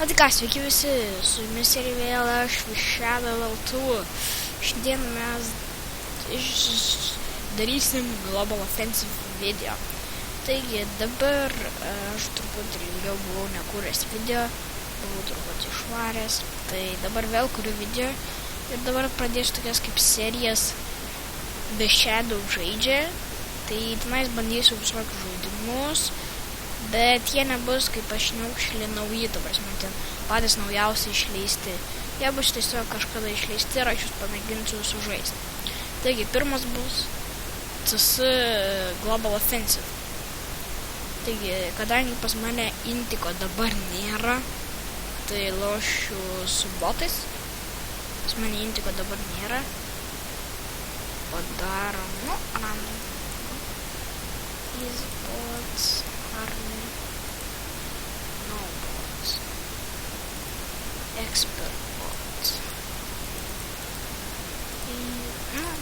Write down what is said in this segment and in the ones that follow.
Na tai ką, sveiki visi, su jumis ir vėl aš Shadow2. Šiandien mes darysim Global Offensive video. Taigi dabar aš truputį ilgiau buvau nekūręs video, buvau truputį išvaręs, tai dabar vėl kuriu video ir dabar pradėsiu tokias kaip serijas The Shadow žaidžia. Tai tenais bandysiu visokius žaidimus, bet jie nebus kaip aš neaukšlį nauji, ta prasme, ten patys naujausiai išleisti. Jie bus tiesiog kažkada išleisti ir aš jūs pamėginsiu sužaisti. Taigi, pirmas bus CS Global Offensive. Taigi, kadangi pas mane Intiko dabar nėra, tai lošiu su botais. Pas mane Intiko dabar nėra. Padarom, random. Easy bots, army, no bots, expert bots.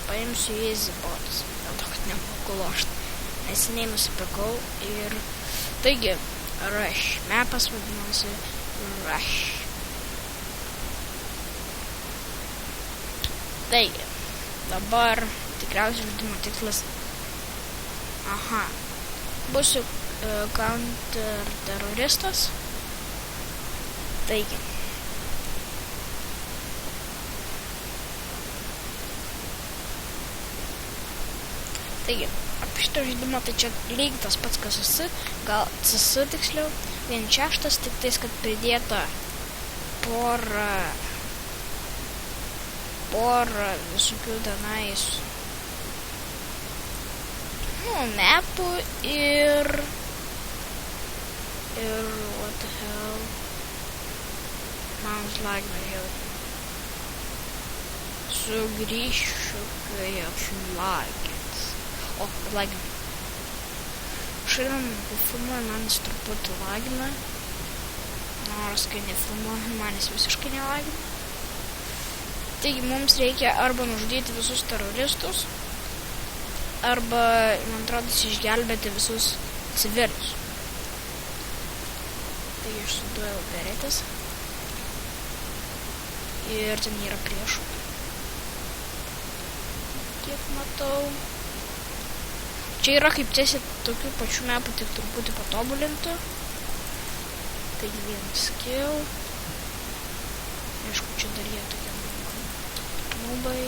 Paimsiu easy bots, dėl to, kad nemoku lošti. Neseniai nusipirkau ir taigi, Rush, mapas vadinasi Rush. Taigi, dabar tikriausiai žaidimo tikslas būsiu counter-teroristas. Taigi. Apie šitą žaidimą tai čia lyg tas pats kas CS, gal CS tiksliau, 1.6, tik tais, kad pridėta porą visokių tenais mapų ir what the hell, man lagina jau. Sugrįšiu, kai aš lagins. Lagina. Šiandien filmuoju, man jis truputį lagina. Nors kai nefilmuoju, man jis visiškai nelagina. Taigi mums reikia arba nužudyti visus teroristus, arba, man atrodo, išgelbėti visus civilius. Taigi aš suduoju beretės. Ir ten yra priešų. Kiek matau. Čia yra kaip tiesiai tokių pačių mapų, tik truputį patobulintų. Taigi vienas skill. Aišku, čia dar jie tokie nubai.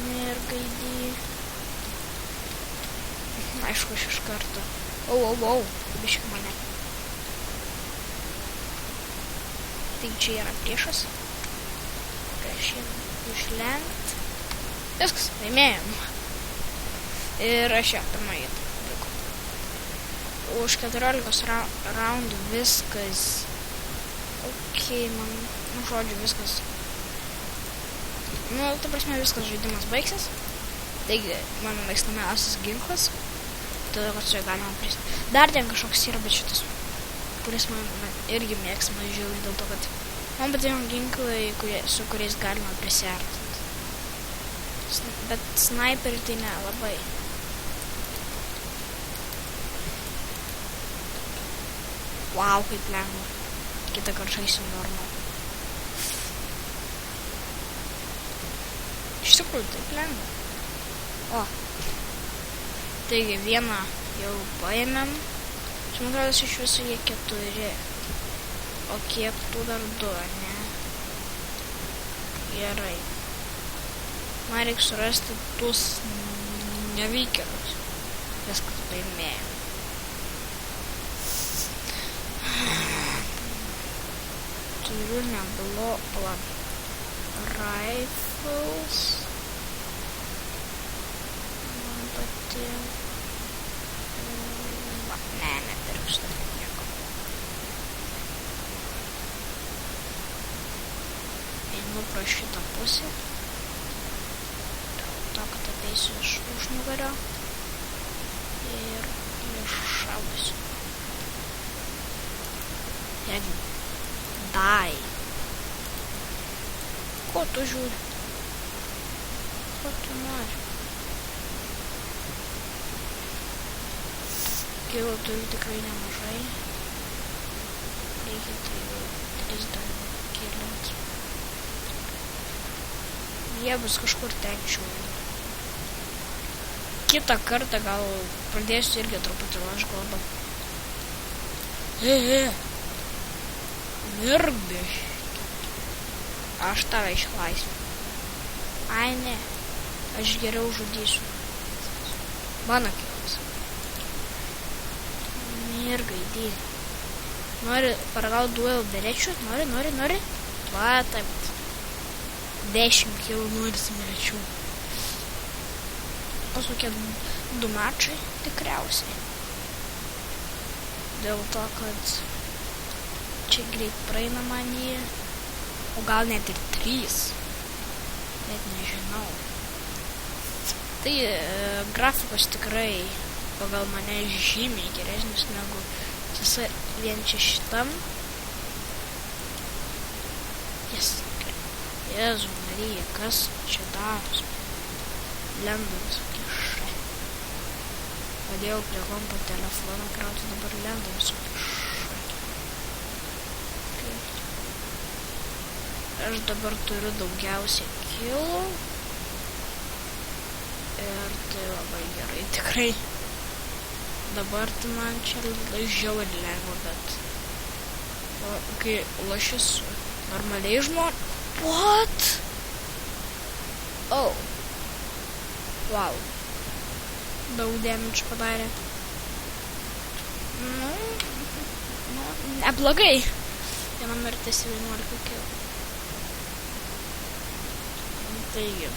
Mergaidį. Aišku, aš iš karto. Bišk mane. Tai čia yra priešas. Prieš jį išlenkt. Viskas, laimėjom. Ir aš ją pirmą vietą likau. Už 14 raundų viskas. Man, žodžiu, viskas. Ta prasme, viskas žaidimas baigsis. Taigi, mano mėgstamiausias ginklas. Todėl, kad čia galima pristi. Dar ten kažkoks yra, bet šitas, kuris man irgi mėgstamas žiauriai, dėl to, kad man patinka ginklai, su kuriais galima prisiartinti. Bet snaiperį tai ne labai. Wow, kaip lengva. Kitą kartą žaisiu normal. Iš tikrųjų, taip lengva. Taigi, vieną jau paėmėm. Man atrodo, iš viso jie 4. O kiek tų dar 2, ne? Gerai. Man reikia surasti tuos nevykėlius. Viskas paėmėjom. Turiu neblogą rifles. Man patinka. Nepirksiu dar nieko. Einu pro šitą pusę. Dėl to, kad ateisiu iš užnugario. Ir iššaudysiu. Jeigu dai. Ko tu žiūri? Ko tu nori? Kilo turiu tikrai nemažai. širdis dar kilint. Jie bus kažkur ten čiūri. Kitą kartą gal pradėsiu irgi truputį aš kalbą. Mirbi. Aš tave išlaisviu. Ai ne, aš geriau žudysiu. Mano kilas. Mirgai, dį. Nori paragauti duel berečių? Nori? Va, taip. 10 kilų nori smerečių. Kokie 2 mačai tikriausiai. Dėl to, kad čia greit praeina man jį, o gal net ir 3. Net nežinau. Tai grafikos tikrai pagal mane žymiai geresnis negu tiesa vien čia šitam. Jėzu Marija, kas čia daros? Lenda visokie šai. Padėjau prie kompo telefoną krauti, dabar lenda visokie šai. Aš dabar turiu daugiausiai kilų. Ir tai labai gerai, tikrai. Dabar tai man čia žiauriai lengva, bet kai lošiu su normaliai žmonės. What? Oh. Wow. Daug damage padarė. Neblogai. Viena mirtis 11 kilų. Taigi.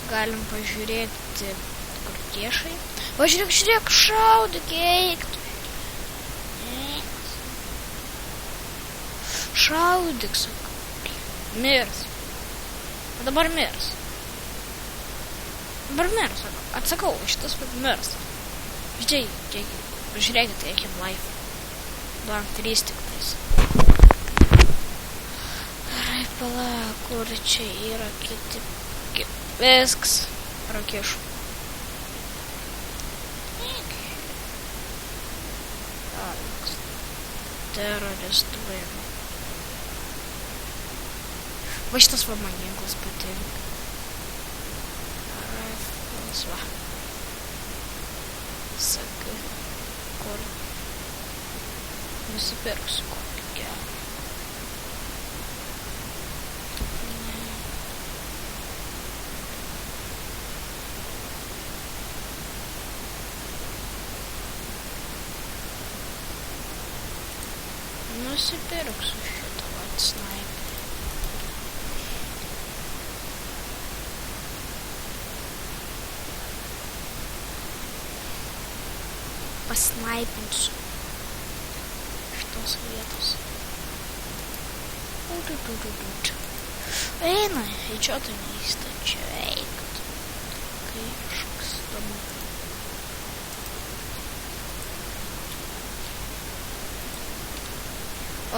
Galim pažiūrėti, kur tiešai. Va, žiūrėk, šaudyk, eik. Šaudyk, sakau. Mirs. Dabar mirs. Atsakau, šitas mirs. Žiūrėkite, ekim life. 2-3 tik tais. Gerai, pala, kur čia yra kiti. Viskas. Prakišu. Teroristų vaimų. Va šitas va man ginklas patinka. Rifles, va. Sakai, kur nusipirksiu kokį gerą. Nusipirksiu šitą vat sniperį. Pasnaipinsiu šitos vietos. Eina, į čia tai neįstačia, eikit. Kai kažkoks įdomu.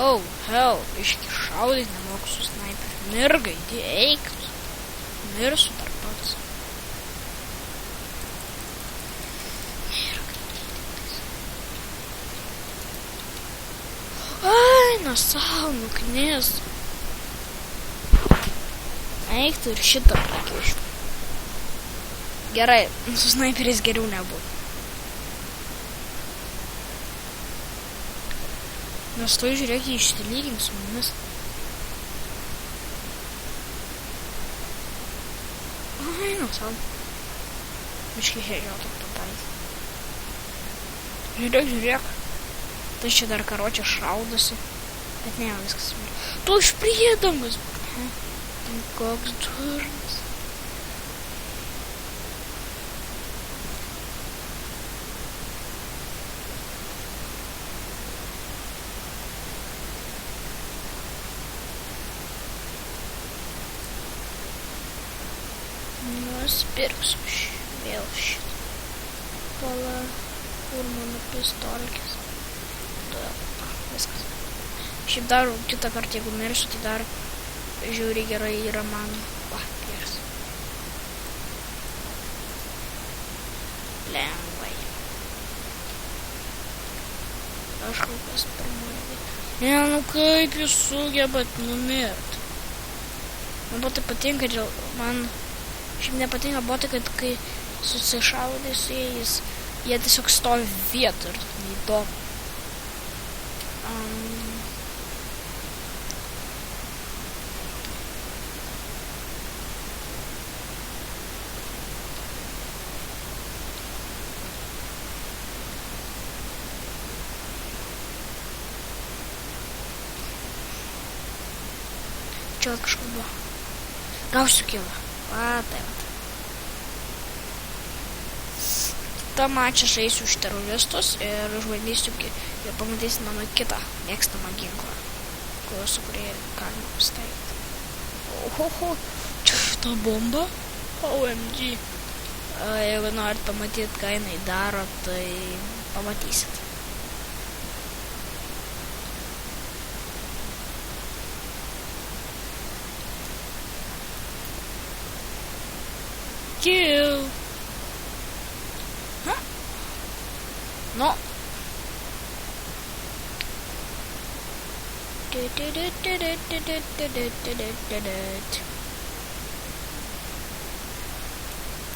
Oh, hell, biški šaudyt nemoku su snaiperiu. Mirgai, eikit. Mirsiu dar pats. Eina savo, nuknis. Eik tu ir šitą prakišiu. Gerai, su snaiperiais geriau nebuvo. Nes tu žiūrėk, jį išsilygink su mumis. Eina savo. Biški žiūrėk pataisį. Žiūrėk. Tai čia dar karočią šaudosi. Bet ne, viskas. Tu išpriedamas. Tai koks durnas. Nusipirksiu vėl šitą. Pala, kur mano pistolkės. Viskas. Šiaip dar kitą kartą, jeigu mirsiu, tai dar žiūri gerai yra man. Va, geras. Lengvai. Aš kol kas pirmoje vietoje. Ne, nu kaip jūs sugebat numirt? Man botai patinka, man šiaip nepatinka botai, kad kai susišaudai su jais, jie tiesiog stovi vietoj ir neįdomu. Čia kažkur buvo. Gausiu kilą. Va, tai va. Ta mačia žaisiu už teroristus ir užbandysiu ir pamatysiu mano kitą mėgstamą ginklą, su kuria galima pastatyti. Ohoho, čia šita bomba? OMG. Jeigu norit pamatyti, ką jinai daro, tai pamatysit. Kill. Huh? No.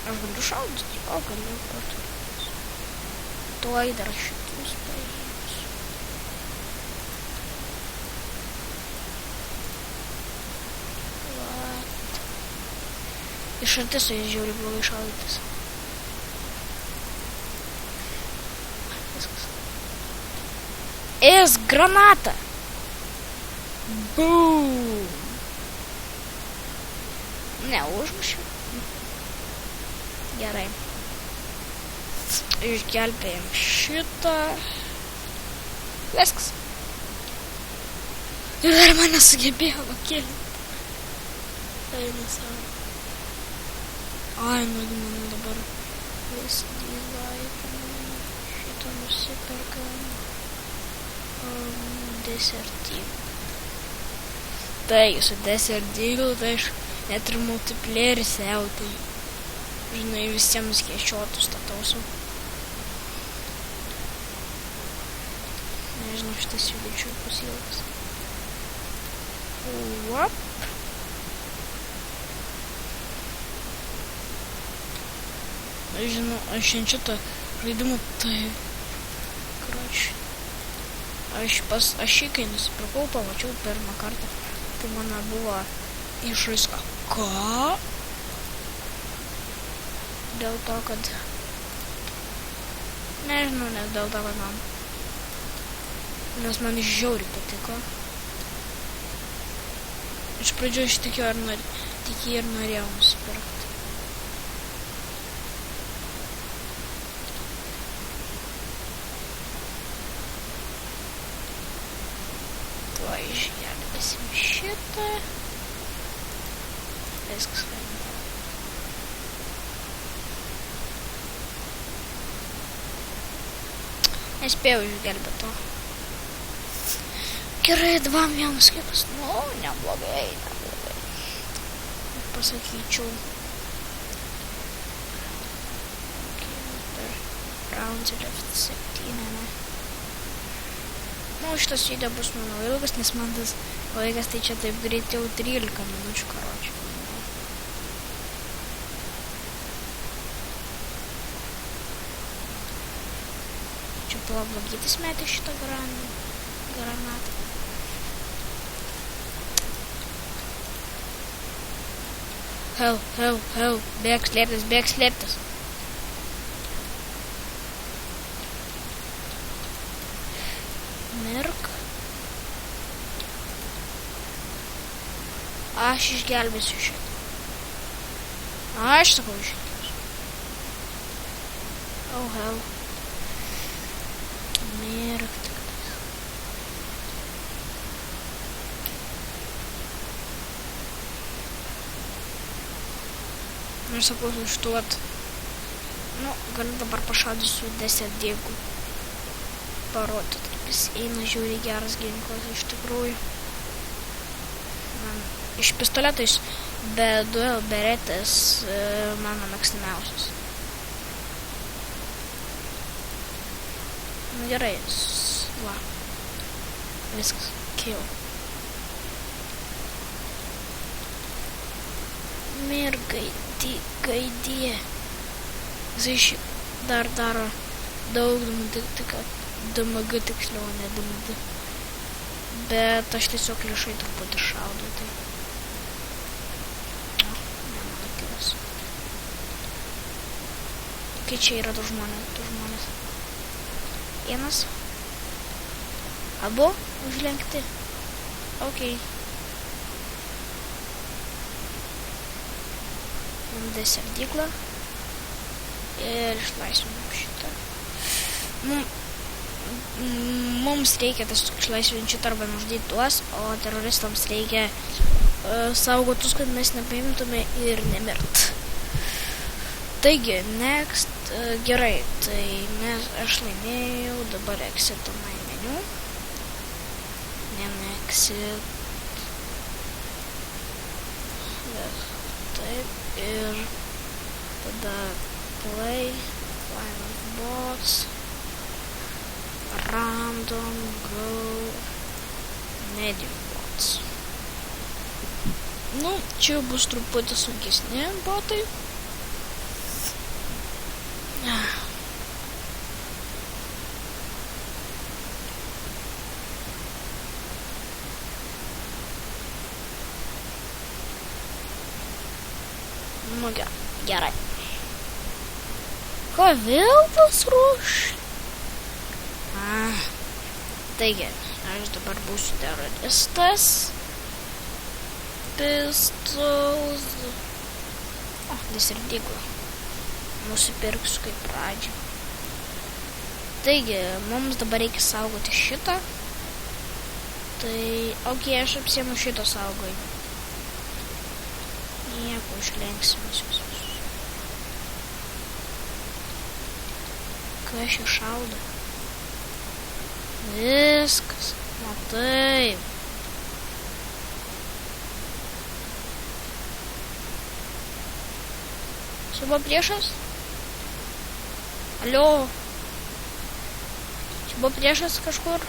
Aš galiu šaudyti, o galiu pat. Tuoj dar šitus paėsiu. Iš arti su jais žiauriai blogai šaudytis. Viskas. Granata! Boom! Ne, užmušiu. Gerai. Išgelbėjom šitą. Viskas. Ir dar mane sugebėjo pakelti. Tai nesavo. Ai, nugi man dabar visgi laikom. Šitą nusiperkam. Desert Eagle. Tai, su Desert Eagle, tai aš net ir multiplayerį siautai. Žinai, visiems skėčiotus statausiu. Nežinau, šitas jų bičių pasilgas. Uop. Žinau, aš šiandien šitą žaidimą tai... Kročiu. Aš jį kai nusipirkau, pamačiau pirmą kartą. Tai mano buvo išraiska. Ką? Dėl to, kad... Nežinau, nes dėl to, kad man... Nes man žiauriai patiko. Iš pradžių aš tik jį ir norėjau nusipirkti. Tuo išgelbėsim šitą. Viskas laimėjo. Nespėjau išgelbėti to. Gerai, 2-1 skipas. Nu, neblogai. Pasakyčiau. Rounds left 7, ne. Nu, šitas video bus mano ilgas, nes man tas laikas tai čia taip greit jau 13 minučių, karočių. Čia buvo blogytis metė šitą granatą. Help, bėg slėptis. Mirk. Aš išgelbėsiu šitą. Aš sakau išgelbėsiu. Oh, hell. Mirk. Aš sakau užduot. Nu, galiu dabar pašaudysiu Desert Eagle. Parodyti, kaip jis eina žiūri geras ginklas iš tikrųjų. Man iš pistoletais be duel beretės mano mėgstamiausias. Nu gerai, va. Viskas, kill. Mergaitė. Jisai dar daro daug DMG tiksliau, ne DMG. Bet aš tiesiog liešai truputį šaudau, tai... Ne, mano kilas. Kai čia yra du žmonės. Vienas. Abu užlenkti. Okei. Imdė serdyklą. Ir išlaisvinam šitą. Mums reikia tiesiog išlaisvinti šitą arba nužudyti tuos, o teroristams reikia saugotus, kad mes nepaimtume ir nemirt. Taigi, next, gerai, tai aš laimėjau, dabar exit my menu. Exit. Taip, ir tada play, find bots, random, go, medium bots. Nu, čia bus truputį sunkesni botai. Nu, gerai. Ką vėl tas ruoš? Taigi, aš dabar būsiu teroristas. Pistols. Disirdyklą. Nusipirksiu kaip pradžią. Taigi, mums dabar reikia saugoti šitą. Tai, okei, aš apsiemu šito saugojimą. Nieko, užlenksim visus. Kai aš jau šaudu. Viskas. Na taip. Čia buvo priešas? Alio? Čia buvo priešas kažkur?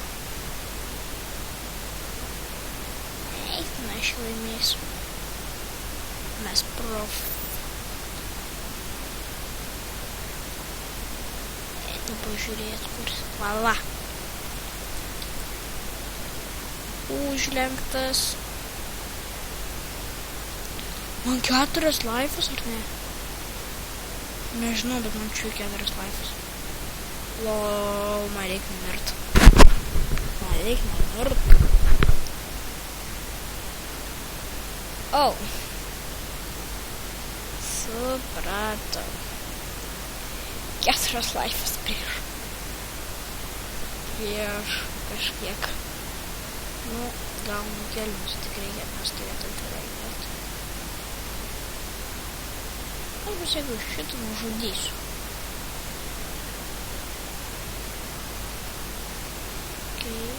Eik, mes laimėsim. Mes prof. Einu pažiūrėt, kur. Vala. Užlenktas. Man 4 laifus, ar ne? Nežinau, bet man čia 4 laifus. Lol, man reikia nemirt. Oh. Supratau. 4 laifus prieš kažkiek. Nu, gaunu kelmus, tik reikia, mes turėtum laimėti. Aš bus, jeigu šitą nužudysiu. Okay.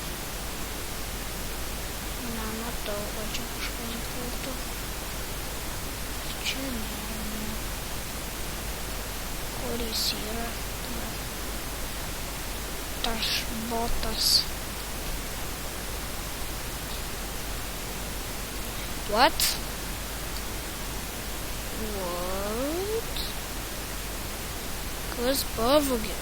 Nematau, va čia kažkas būtų. Čia ne. Kur jis yra? Tas botas. What? Kas pavogė?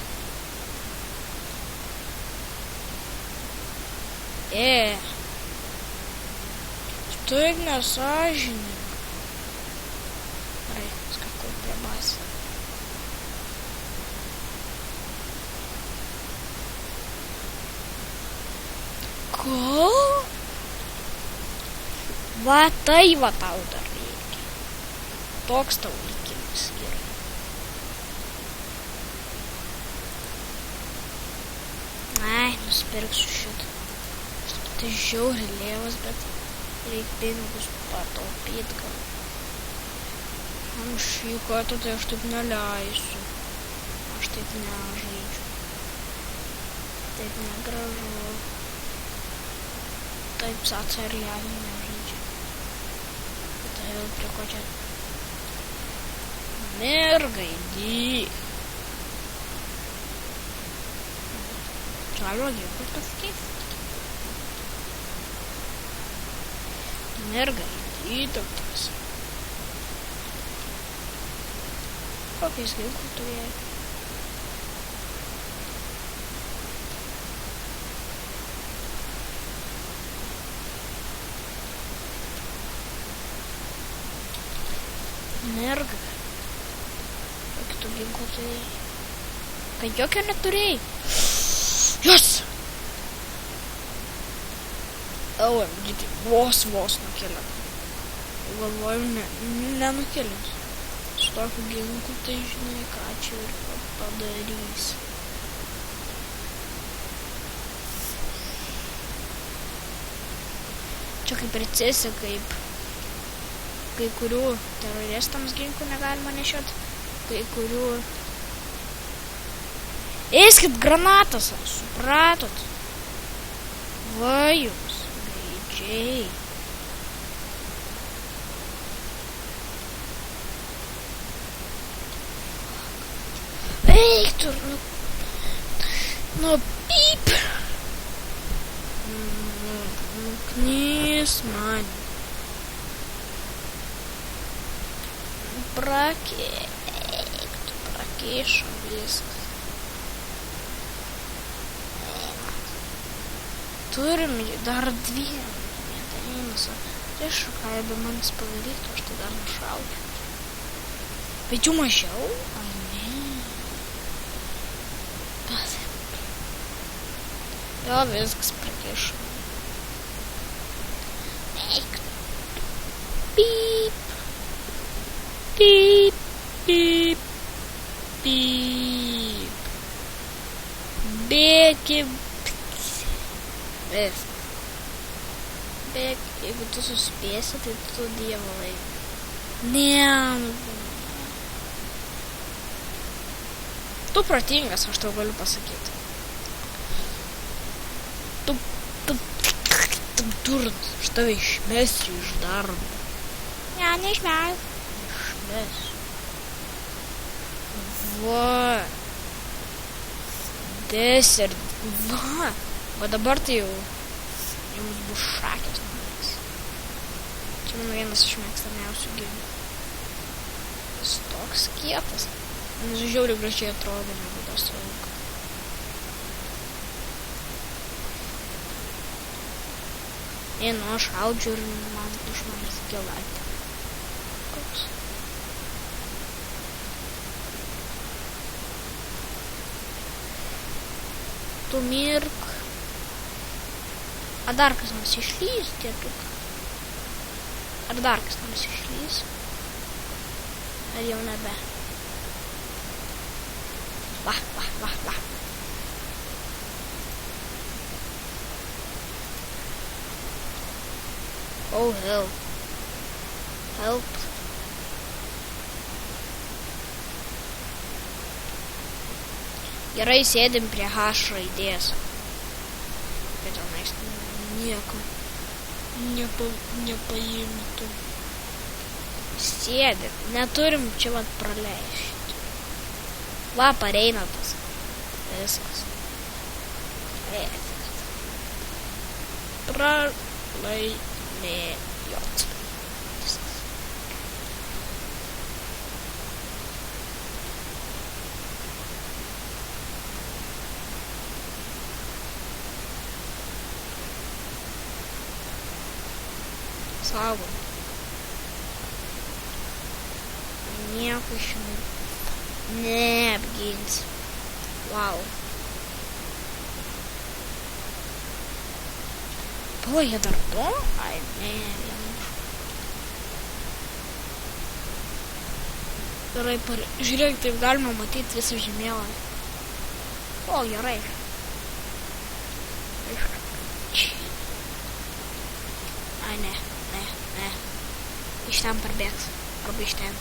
Taip nesąžininga. Gerai, skakau prie bazės. Ko? Va tai va tau dar reikia. Toks tau likimas yra. Ai, nusipirksiu šitą. Tai žiauriai lėvas, bet reik pinigus pataupyt gal. Šį kartą tai aš taip neleisiu. Aš taip nežaidžiu. Taip negražu. Taip sacerialiai nežaidžiu. Tai jau prie ko čia? Mergaitė. Čia logika pasikeis. Mergaitė įtaktas. Kokiais ginklų turėjai? Merga. Kokį tu ginklų turėjai? Kad jokio neturėjai? Yes! OMG, tai vos nukeliam. Galvoju, nenukeliam. Su tokiu ginklu, tai žinai, ką čia ir padarys. Čia kaip recesija, kaip kai kurių teroristams ginklų negalima nešiot, kai kurių... Eiskit granatas, supratot? Va jūs, gaidžiai. Eik tur, nu pyp. Knys man. Prakišo viskas. Turim dar dviem. Tai ką be manis padarytų, aš tai dar nušaučiau. Bet jų mažiau? Ai ne. Bet. Jo, viskas prakišo. Eik. Pyp. Pyp, pyp, pyp. Bėgi. Viskas. Bėg, jeigu tu suspėsi, tai tu dievo laimi. Ne. Tu protingas, aš tau galiu pasakyti. Tu durnas, aš tave išmesiu iš darbo. Ne, neišmesiu. Va. Desert. Va. O dabar tai jau jums bus šakės numeris. Čia mano vienas iš mėgstamiausių ginklų. Jis toks kietas. Jis žiauriai gražiai atrodo, negu tas lauk. Nu, aš audžiu ir man iš manęs gelatė. Koks? Tu mirk. A dar kas nors išlys, tėtuk? Ar dar kas nors išlys? Ar jau nebe? Va. Oh, help. Help. Gerai, sėdim prie H raidės. Bet tenais nieko nepaimtų. Sėdim. Neturim čia vat praleisti. Va, pareina tas. Viskas. Pralaimėjot. Saugom. Nieko šiandien neapgins. Wow. Pala, jie dar to? Ai, ne, vienas. Gerai, žiūrėk, taip galima matyti visą žemėlapį. O, gerai. Ai, ne. Iš ten parbėgs. Arba iš ten.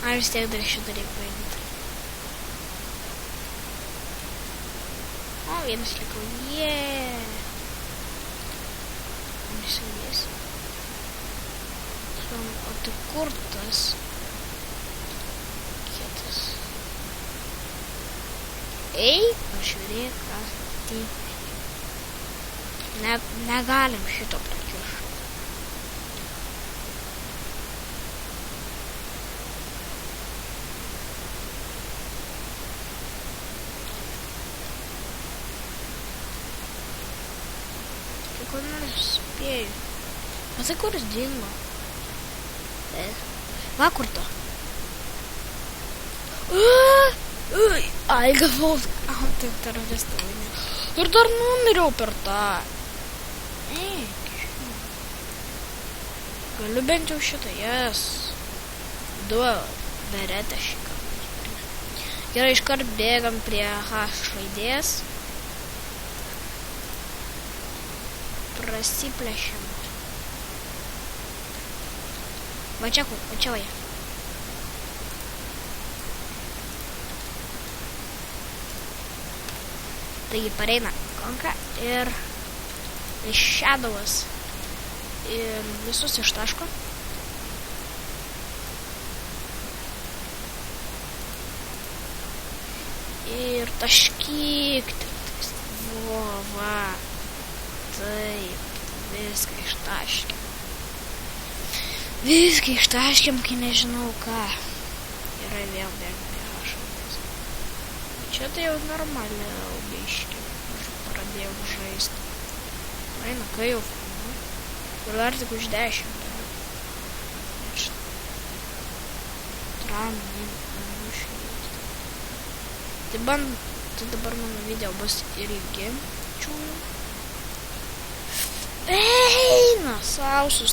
Ai, vis tiek dar šitą reikia paimti. O, vienas likau. Jeee. Nesigės. O tai kur tas? Kietas. Ei, pažiūrėk, kas tai. Negalim šito prakišti. ko nors spėju. Matai, kuris dingo? Va, kur to? Ai, gavau. Taip, teroristai laimėjo. Ir dar numiriau per tą. Galiu bent jau šitą, jas. Du beretę šį kartą. Gerai, iškart bėgam prie H raidės. Prasiplėšiam. Va čia kur, va čia vaja. Taigi pareina konka ir Shadow'as. Ir visus ištaško. Ir taškyk. Va. Taip. Viską ištaškėm. Viską ištaškėm, kai nežinau ką. Gerai, vėl bėgam prie H. Čia tai jau normaliai biškį. Pradėjau žaisti. Eina, kai jau ir dar tik už 10. Tai dabar mano video bus ilgi. Eina, sausus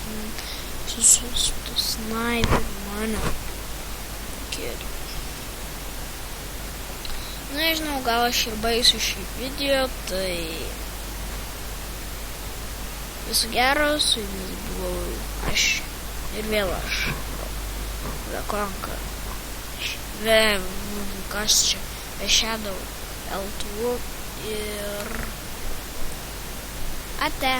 sniper mane. Nežinau, gal aš ir baisiu šį video, tai viso gero, su jumis buvau aš ir vėl aš. Vekonka. Kas čia? Shadow L2 ir ate.